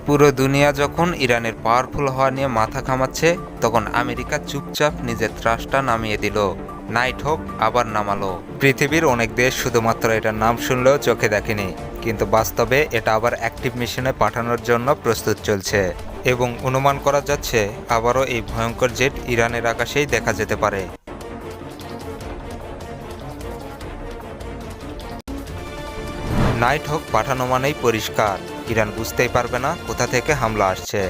পুরো দুনিয়া যখন ইরানের পাওয়ারফুল হওয়া নিয়ে মাথা ঘামাচ্ছে, তখন আমেরিকা চুপচাপ নিজের ত্রাসটা নামিয়ে দিল। নাইট হোক আবার নামালো। পৃথিবীর অনেক দেশ শুধুমাত্র এটার নাম শুনলেও চোখে দেখেনি, কিন্তু বাস্তবে এটা আবার অ্যাক্টিভ মিশনে পাঠানোর জন্য প্রস্তুত চলছে এবং অনুমান করা যাচ্ছে আবারও এই ভয়ঙ্কর জেট ইরানের আকাশেই দেখা যেতে পারে। নাইট হোক পাঠানো মানেই পরিষ্কার, ইরান বুঝতেই পারবে না কোথা থেকে হামলা আসছে।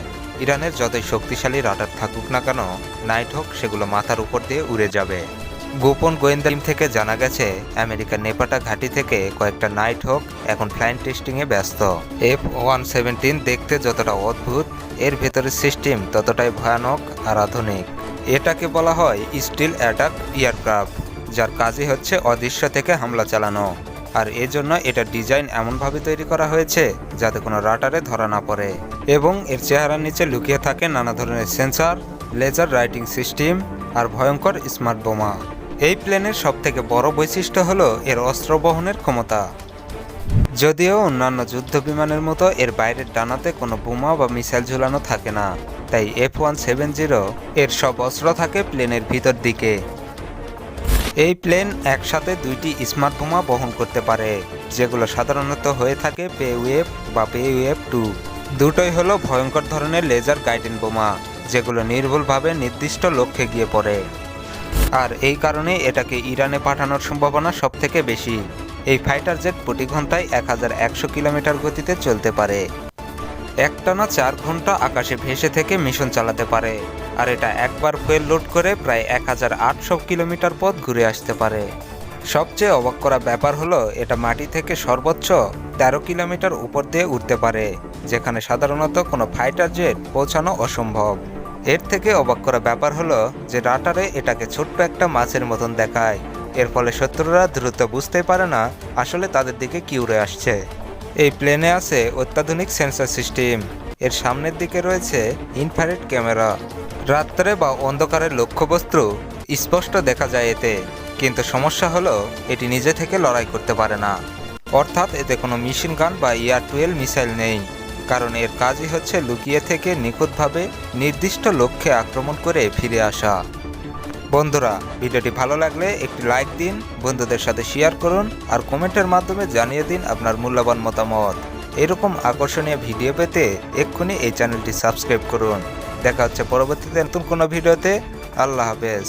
ইরানের যতই শক্তিশালী রাডার থাকুক না কেন, নাইট হোক সেগুলো মাথার উপর দিয়ে উড়ে যাবে। গোপন গোয়েন্দা টিম থেকে জানা গেছে আমেরিকার নেপাটা ঘাঁটি থেকে কয়েকটা নাইট হোক এখন ফ্লাইং টেস্টিংয়ে ব্যস্ত। F-117 দেখতে যতটা অদ্ভুত, এর ভেতরের সিস্টেম ততটাই ভয়ানক আর আধুনিক। এটাকে বলা হয় স্টিল অ্যাটাক এয়ারক্রাফট, যার কাজই হচ্ছে অদৃশ্য থেকে হামলা চালানো। আর এজন্য এটার ডিজাইন এমনভাবে তৈরি করা হয়েছে যাতে কোনো রাডারে ধরা না পড়ে, এবং এর চেহারার নিচে লুকিয়ে থাকে নানা ধরনের সেন্সর, লেজার রাইটিং সিস্টেম আর ভয়ঙ্কর স্মার্ট বোমা। এই প্লেনের সবথেকে বড় বৈশিষ্ট্য হলো এর অস্ত্র বহনের ক্ষমতা। যদিও অন্যান্য যুদ্ধ বিমানের মতো এর বাইরের ডানাতে কোনো বোমা বা মিসাইল ঝুলানো থাকে না, তাই F-170 এর সব অস্ত্র থাকে প্লেনের ভিতর দিকে। এই প্লেন একসাথে দুইটি স্মার্ট বোমা বহন করতে পারে, যেগুলো সাধারণত হয়ে থাকে পেওয়েভ বা পেওয়েভ-2। দুটোই হলো ভয়ঙ্কর ধরনের লেজার গাইডেন বোমা, যেগুলো নির্ভুলভাবে নির্দিষ্ট লক্ষ্যে গিয়ে পড়ে। আর এই কারণে এটাকে ইরানে পাঠানোর সম্ভাবনা সবথেকে বেশি। এই ফাইটার জেট প্রতি ঘন্টায় 1100 কিলোমিটার গতিতে চলতে পারে। একটানা 4 ঘন্টা আকাশে ভেসে থেকে মিশন চালাতে পারে, আর এটা একবার ফুয়েল লোড করে প্রায় 1800 কিলোমিটার পথ ঘুরে আসতে পারে। সবচেয়ে অবাক করা ব্যাপার হলো এটা মাটি থেকে সর্বোচ্চ 13 কিলোমিটার উপর দিয়ে উঠতে পারে, যেখানে সাধারণত কোনো ফাইটার জেট পৌঁছানো অসম্ভব। এর থেকে অবাক করা ব্যাপার হলো যে রাডারে এটাকে ছোট্ট একটা মাছের মতন দেখায়। এর ফলে শত্রুরা দ্রুত বুঝতে পারে না আসলে তাদের দিকে কি উড়ে আসছে। এই প্লেনে আছে অত্যাধুনিক সেন্সর সিস্টেম। এর সামনের দিকে রয়েছে ইনফ্রারেড ক্যামেরা। রাত্রে বা অন্ধকারের লক্ষ্যবস্তু স্পষ্ট দেখা যায় এতে, কিন্তু সমস্যা হলো এটি নিজে থেকে লড়াই করতে পারে না। অর্থাৎ এতে কোনো মেশিন গান বা এয়ার-টু-এয়ার মিসাইল নেই, কারণ এর কাজই হচ্ছে লুকিয়ে থেকে নিখুঁতভাবে নির্দিষ্ট লক্ষ্যে আক্রমণ করে ফিরে আসা। বন্ধুরা, ভিডিওটি ভালো লাগলে একটি লাইক দিন, বন্ধুদের সাথে শেয়ার করুন আর কমেন্টের মাধ্যমে জানিয়ে দিন আপনার মূল্যবান মতামত। এরকম আকর্ষণীয় ভিডিও পেতে এক্ষুনি এই চ্যানেলটি সাবস্ক্রাইব করুন। দেখা হচ্ছে পরবর্তীতে নতুন কোনো ভিডিওতে। আল্লাহ হাফেজ।